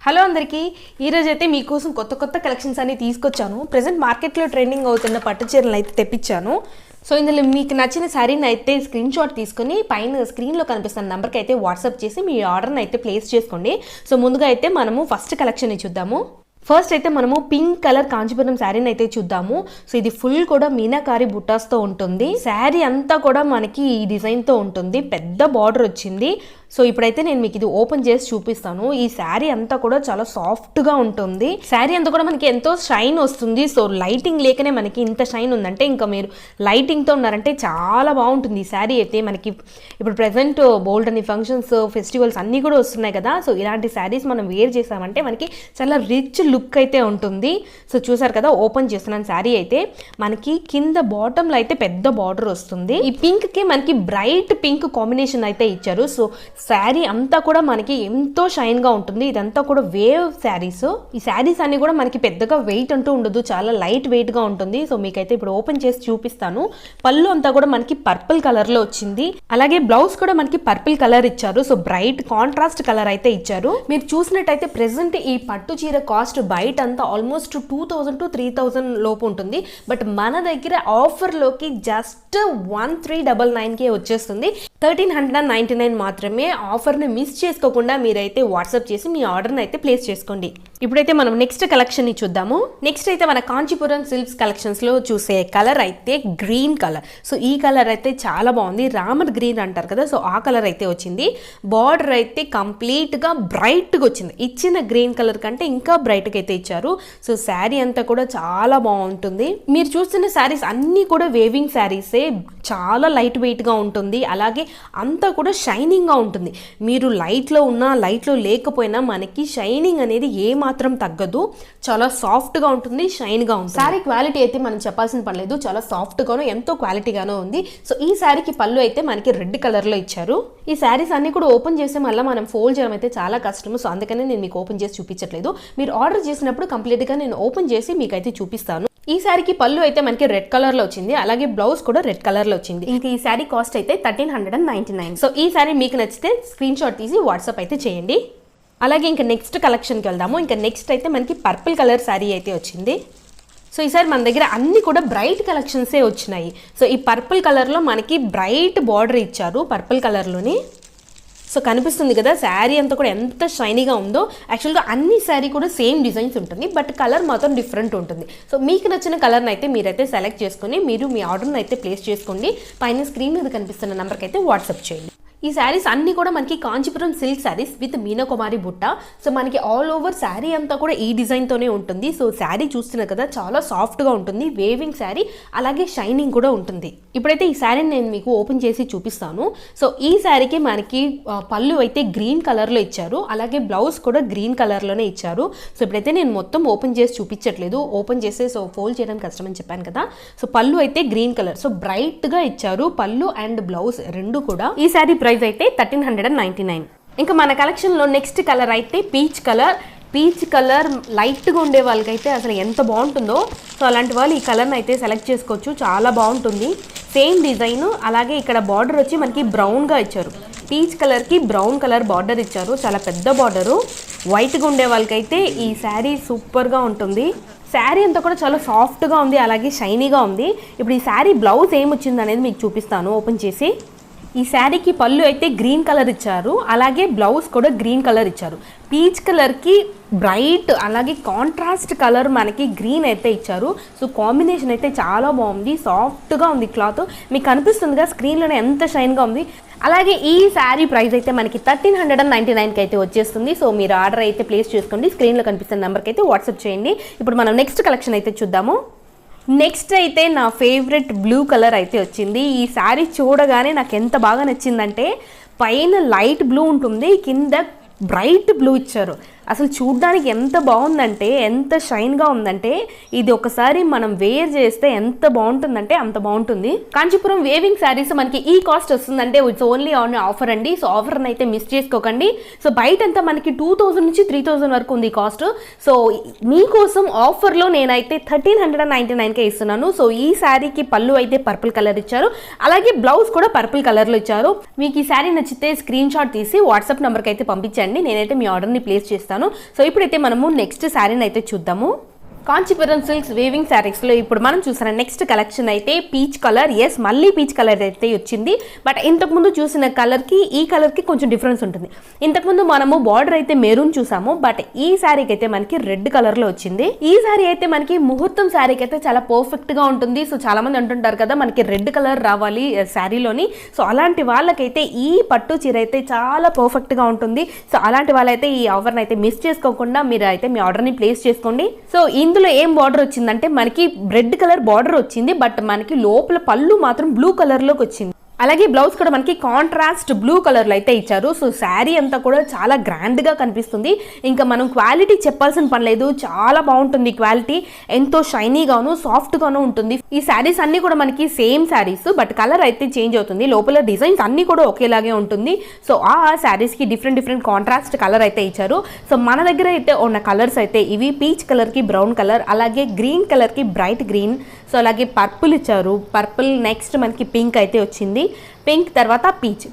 Hello అందరికీ ఈరోజు అయితే మీకోసం కొత్త కలెక్షన్స్ అన్ని తీసుకొచ్చాను. ప్రెజెంట్ మార్కెట్లో ట్రెండింగ్ అవుతున్న పట్టు చీరలు అయితే తెప్పించాను. సో ఇందులో మీకు నచ్చిన శారీని అయితే స్క్రీన్ షాట్ తీసుకుని పైన స్క్రీన్లో కనిపిస్తున్న నెంబర్కి అయితే వాట్సాప్ చేసి మీ ఆర్డర్ని అయితే ప్లేస్ చేసుకోండి. సో ముందుగా అయితే మనము ఫస్ట్ కలెక్షన్ని చూద్దాము. ఫస్ట్ అయితే మనము పింక్ కలర్ కాంచీపురం శారీని అయితే చూద్దాము. సో ఇది ఫుల్ కూడా మీనాకారి బుట్టాస్తో ఉంటుంది. శారీ అంతా కూడా మనకి ఈ డిజైన్తో ఉంటుంది. పెద్ద బార్డర్ వచ్చింది. సో ఇప్పుడైతే నేను మీకు ఇది ఓపెన్ చేసి చూపిస్తాను. ఈ శారీ అంతా కూడా చాలా సాఫ్ట్గా ఉంటుంది. శారీ అంతా కూడా మనకి ఎంతో షైన్ వస్తుంది. సో లైటింగ్ లేకనే మనకి ఇంత షైన్ ఉందంటే ఇంకా మీరు లైటింగ్తో ఉన్నారంటే చాలా బాగుంటుంది ఈ శారీ అయితే. మనకి ఇప్పుడు ప్రెసెంట్ బోల్డ్ అని ఫంక్షన్స్ ఫెస్టివల్స్ అన్నీ కూడా వస్తున్నాయి కదా. సో ఇలాంటి శారీస్ మనం వేర్ చేసామంటే మనకి చాలా రిచ్ లుక్ అయితే ఉంటుంది. సో చూసారు కదా, ఓపెన్ చేస్తున్నాను. శారీ అయితే మనకి కింద బాటంలో అయితే పెద్ద బార్డర్ వస్తుంది. ఈ పింక్ కి మనకి బ్రైట్ పింక్ కాంబినేషన్ అయితే ఇచ్చారు. సో శారీ అంతా కూడా మనకి ఎంతో షైన్ గా ఉంటుంది. ఇదంతా కూడా వేవ్ శారీస్. ఈ శారీస్ అన్ని కూడా మనకి పెద్దగా వెయిట్ అంటూ ఉండదు, చాలా లైట్ వెయిట్ గా ఉంటుంది. సో మీకైతే ఇప్పుడు ఓపెన్ చేసి చూపిస్తాను. పళ్ళు అంతా కూడా మనకి పర్పుల్ కలర్ లో వచ్చింది. అలాగే బ్లౌజ్ కూడా మనకి పర్పుల్ కలర్ ఇచ్చారు. సో బ్రైట్ కాంట్రాస్ట్ కలర్ అయితే ఇచ్చారు. మీరు చూసినట్టయితే ప్రెసెంట్ ఈ పట్టు చీర కాస్ట్ బయట అంతా ఆల్మోస్ట్ 2000 to 3000 లోపు ఉంటుంది. బట్ మన దగ్గర ఆఫర్లోకి జస్ట్ 1399కే వచ్చేస్తుంది. 1399 మాత్రమే. ఆఫర్ని మిస్ చేసుకోకుండా మీరైతే వాట్సాప్ చేసి మీ ఆర్డర్ని అయితే ప్లేస్ చేసుకోండి. ఇప్పుడైతే మనం నెక్స్ట్ కలెక్షన్ని చూద్దాము. నెక్స్ట్ అయితే మన కాంచీపురం సిల్క్స్ కలెక్షన్స్లో చూసే కలర్ అయితే గ్రీన్ కలర్. సో ఈ కలర్ అయితే చాలా బాగుంది. రామర్ గ్రీన్ అంటారు కదా, సో ఆ కలర్ అయితే వచ్చింది. బార్డర్ అయితే కంప్లీట్గా బ్రైట్గా వచ్చింది. ఇచ్చిన గ్రీన్ కలర్ కంటే ఇంకా బ్రైట్గా అయితే ఇచ్చారు. సో శారీ అంతా కూడా చాలా బాగుంటుంది. మీరు చూస్తున్న శారీస్ అన్నీ కూడా వేవింగ్ శారీసే. చాలా లైట్ వెయిట్గా ఉంటుంది. అలాగే అంతా కూడా షైనింగ్గా ఉంటుంది. మీరు లైట్లో ఉన్నా లైట్లో లేకపోయినా మనకి షైనింగ్ అనేది ఏమాత్రం తగ్గదు. చాలా సాఫ్ట్గా ఉంటుంది, షైన్గా ఉంటుంది. శారీ క్వాలిటీ అయితే మనం చెప్పాల్సిన పని లేదు. చాలా సాఫ్ట్గానో ఎంతో క్వాలిటీగానో ఉంది. సో ఈ శారీకి పళ్ళు అయితే మనకి రెడ్ కలర్లో ఇచ్చారు. ఈ శారీస్ అన్ని కూడా ఓపెన్ చేస్తే మళ్ళీ మనం ఫోల్డ్ చేయడం అయితే చాలా కష్టము. సో అందుకనే నేను మీకు ఓపెన్ చేసి చూపించట్లేదు. మీరు ఆర్డర్ చేసినప్పుడు కంప్లీట్గా నేను ఓపెన్ చేసి మీకు అయితే చూపిస్తాను. ఈ శారీకి పళ్ళు అయితే మనకి రెడ్ కలర్ లో వచ్చింది. అలాగే బ్లౌజ్ కూడా రెడ్ కలర్ లో వచ్చింది. ఇంకా ఈ శారీ కాస్ట్ అయితే 1399. సో ఈ శారీ మీకు నచ్చితే స్క్రీన్ షాట్ తీసి వాట్సాప్ అయితే చేయండి. అలాగే ఇంకా నెక్స్ట్ కలెక్షన్కి వెళ్దాము. ఇంకా నెక్స్ట్ అయితే మనకి పర్పుల్ కలర్ శారీ అయితే వచ్చింది. సో ఈసారి మన దగ్గర అన్ని కూడా బ్రైట్ కలెక్షన్సే వచ్చినాయి. సో ఈ పర్పుల్ కలర్లో మనకి బ్రైట్ బార్డర్ ఇచ్చారు. పర్పుల్ కలర్లోని సో కనిపిస్తుంది కదా, శారీ అంతా కూడా ఎంత షైనీగా ఉందో. యాక్చువల్గా అన్ని శారీ కూడా సేమ్ డిజైన్స్ ఉంటుంది, బట్ కలర్ మాత్రం డిఫరెంట్ ఉంటుంది. సో మీకు నచ్చిన కలర్ని అయితే మీరైతే సెలెక్ట్ చేసుకొని మీరు మీ ఆర్డర్ని అయితే ప్లేస్ చేసుకోండి. పైన స్క్రీన్ మీద కనిపిస్తున్న నెంబర్కి అయితే వాట్సాప్ చేయండి. ఈ శారీస్ అన్ని కూడా మనకి కాంచీపురం సిల్క్ శారీస్ విత్ మీనాకుమారి బుట్ట. సో మనకి ఆల్ ఓవర్ శారీ అంతా కూడా ఈ డిజైన్తోనే ఉంటుంది. సో శారీ చూస్తున్నారు కదా, చాలా సాఫ్ట్గా ఉంటుంది. వేవింగ్ శారీ, అలాగే షైనింగ్ కూడా ఉంటుంది. ఇప్పుడైతే ఈ శారీని నేను మీకు ఓపెన్ చేసి చూపిస్తాను. సో ఈ శారీకి మనకి పళ్ళు అయితే గ్రీన్ కలర్లో ఇచ్చారు. అలాగే బ్లౌజ్ కూడా గ్రీన్ కలర్లోనే ఇచ్చారు. సో ఇప్పుడైతే నేను మొత్తం ఓపెన్ చేసి చూపించట్లేదు. ఓపెన్ చేసి సో ఫోల్డ్ చేయడం కష్టమని చెప్పాను కదా. సో పళ్ళు అయితే గ్రీన్ కలర్, సో బ్రైట్గా ఇచ్చారు పళ్ళు అండ్ బ్లౌజ్ రెండు కూడా. ఈ శారీ ప్రైస్ అయితే 1399. ఇంకా మన కలెక్షన్లో నెక్స్ట్ కలర్ అయితే పీచ్ కలర్. పీచ్ కలర్ లైట్గా ఉండే వాళ్ళకైతే అసలు ఎంత బాగుంటుందో. సో అలాంటి వాళ్ళు ఈ కలర్ని అయితే సెలెక్ట్ చేసుకోవచ్చు. చాలా బాగుంటుంది. Same design. అలాగే ఇక్కడ బార్డర్ వచ్చి మనకి బ్రౌన్గా ఇచ్చారు. పీచ్ కలర్కి బ్రౌన్ కలర్ బార్డర్ ఇచ్చారు. చాలా పెద్ద బార్డరు. వైట్గా ఉండే వాళ్ళకైతే ఈ శారీ సూపర్గా ఉంటుంది. శారీ అంతా కూడా చాలా సాఫ్ట్గా ఉంది, అలాగే షైనీగా ఉంది. ఇప్పుడు ఈ శారీ బ్లౌజ్ ఏమొచ్చింది అనేది మీకు చూపిస్తాను ఓపెన్ చేసి. ఈ శారీకి పళ్ళు అయితే గ్రీన్ కలర్ ఇచ్చారు. అలాగే బ్లౌజ్ కూడా గ్రీన్ కలర్ ఇచ్చారు. పీచ్ కలర్కి బ్రైట్ అలాగే కాంట్రాస్ట్ కలర్ మనకి గ్రీన్ అయితే ఇచ్చారు. సో కాంబినేషన్ అయితే చాలా బాగుంది. సాఫ్ట్గా ఉంది క్లాత్. మీకు కనిపిస్తుందిగా స్క్రీన్లోనే ఎంత షైన్గా ఉంది. అలాగే ఈ శారీ ప్రైస్ అయితే మనకి 1399కి అయితే వచ్చేస్తుంది. సో మీరు ఆర్డర్ అయితే ప్లేస్ చేసుకోండి. స్క్రీన్లో కనిపిస్తున్న నెంబర్కి అయితే వాట్సాప్ చేయండి. ఇప్పుడు మనం నెక్స్ట్ కలెక్షన్ అయితే చూద్దాము. నెక్స్ట్ అయితే నా ఫేవరెట్ బ్లూ కలర్ అయితే వచ్చింది. ఈ శారీ చూడగానే నాకు ఎంత బాగా నచ్చిందంటే పైన లైట్ బ్లూ ఉంటుంది, కింద బ్రైట్ బ్లూ ఇచ్చారు. అసలు చూడ్డానికి ఎంత బాగుందంటే, ఎంత షైన్గా ఉందంటే, ఇది ఒకసారి మనం వేర్ చేస్తే ఎంత బాగుంటుందంటే అంత బాగుంటుంది. కాంచీపురం వేవింగ్ శారీస్ మనకి ఈ కాస్ట్ వస్తుందంటే ఇట్స్ ఓన్లీ ఆన్ ఆఫర్ అండి. సో ఆఫర్ని అయితే మిస్ చేసుకోకండి. సో బయట అంతా మనకి 2000 నుంచి 3000 వరకు ఉంది కాస్ట్. సో మీకోసం ఆఫర్లో నేనైతే 1399కే ఇస్తున్నాను. సో ఈ శారీకి పళ్ళు అయితే పర్పుల్ కలర్ ఇచ్చారు. అలాగే బ్లౌజ్ కూడా పర్పుల్ కలర్లో ఇచ్చారు. మీకు ఈ శారీ నచ్చితే స్క్రీన్ షాట్ తీసి వాట్సాప్ నెంబర్కి అయితే పంపించండి. చేయండి, నేనైతే మీ ఆర్డర్ని ప్లేస్ చేస్తాను. సో ఇప్పుడైతే మనము నెక్స్ట్ శారీని అయితే చూద్దాము. కాంచీపురం సిల్క్స్ వేవింగ్ శారీస్లో ఇప్పుడు మనం చూసిన నెక్స్ట్ కలెక్షన్ అయితే పీచ్ కలర్. ఎస్, మళ్ళీ పీచ్ కలర్ అయితే వచ్చింది. బట్ ఇంతకుముందు చూసిన కలర్కి ఈ కలర్కి కొంచెం డిఫరెన్స్ ఉంటుంది. ఇంతకుముందు మనము బార్డర్ అయితే మెరూన్ చూసాము, బట్ ఈ శారీకి అయితే మనకి రెడ్ కలర్లో వచ్చింది. ఈ శారీ అయితే మనకి ముహూర్తం శారీకి అయితే చాలా పర్ఫెక్ట్గా ఉంటుంది. సో చాలా మంది అంటుంటారు కదా మనకి రెడ్ కలర్ రావాలి శారీలోని. సో అలాంటి వాళ్ళకైతే ఈ పట్టు చీర అయితే చాలా పర్ఫెక్ట్గా ఉంటుంది. సో అలాంటి వాళ్ళైతే ఈ ఆఫర్ని అయితే మిస్ చేసుకోకుండా మీరు అయితే మీ ఆర్డర్ని ప్లేస్ చేసుకోండి. సో ఇందులో ఏం బార్డర్ వచ్చిందంటే మనకి రెడ్ కలర్ బార్డర్ వచ్చింది, బట్ మనకి లోపల పళ్ళు మాత్రం బ్లూ కలర్లోకి వచ్చింది. అలాగే బ్లౌజ్ కూడా మనకి కాంట్రాస్ట్ బ్లూ కలర్లో అయితే ఇచ్చారు. సో శారీ అంతా కూడా చాలా గ్రాండ్గా కనిపిస్తుంది. ఇంకా మనం క్వాలిటీ చెప్పాల్సిన పని లేదు, చాలా బాగుంటుంది క్వాలిటీ. ఎంతో షైనీగాను సాఫ్ట్గాను ఉంటుంది. ఈ శారీస్ అన్నీ కూడా మనకి సేమ్ శారీస్, బట్ కలర్ అయితే చేంజ్ అవుతుంది. లోపల డిజైన్స్ అన్నీ కూడా ఒకేలాగే ఉంటుంది. సో ఆ శారీస్కి డిఫరెంట్ కాంట్రాస్ట్ కలర్ అయితే ఇచ్చారు. సో మన దగ్గర అయితే ఉన్న కలర్స్ అయితే ఇవి పీచ్ కలర్కి బ్రౌన్ కలర్, అలాగే గ్రీన్ కలర్కి బ్రైట్ గ్రీన్, సో అలాగే పర్పుల్ ఇచ్చారు. పర్పుల్ నెక్స్ట్ మనకి పింక్ అయితే వచ్చింది. పింక్ తర్వాత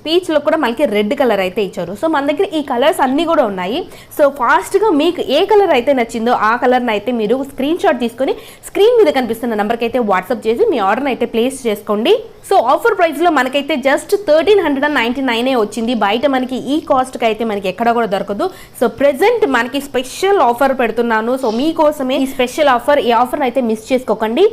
పీచ్లో కూడా మనకి రెడ్ కలర్ అయితే ఇచ్చారు. సో మన దగ్గర ఈ కలర్స్ అన్నీ కూడా ఉన్నాయి. సో ఫాస్ట్గా మీకు ఏ కలర్ అయితే నచ్చిందో ఆ కలర్ని అయితే మీరు స్క్రీన్ షాట్ తీసుకొని స్క్రీన్ మీద కనిపిస్తున్న నెంబర్కి అయితే వాట్సాప్ చేసి మీ ఆర్డర్ని అయితే ప్లేస్ చేసుకోండి. సో ఆఫర్ ప్రైస్లో మనకైతే జస్ట్ 1399 వచ్చింది. బయట మనకి ఈ కాస్ట్కి అయితే మనకి ఎక్కడ కూడా దొరకదు. సో ప్రెజెంట్ మనకి స్పెషల్ ఆఫర్ పెడుతున్నాను. సో మీకోసమే ఈ స్పెషల్ ఆఫర్. ఈ ఆఫర్ని అయితే మిస్ చేసుకోకండి.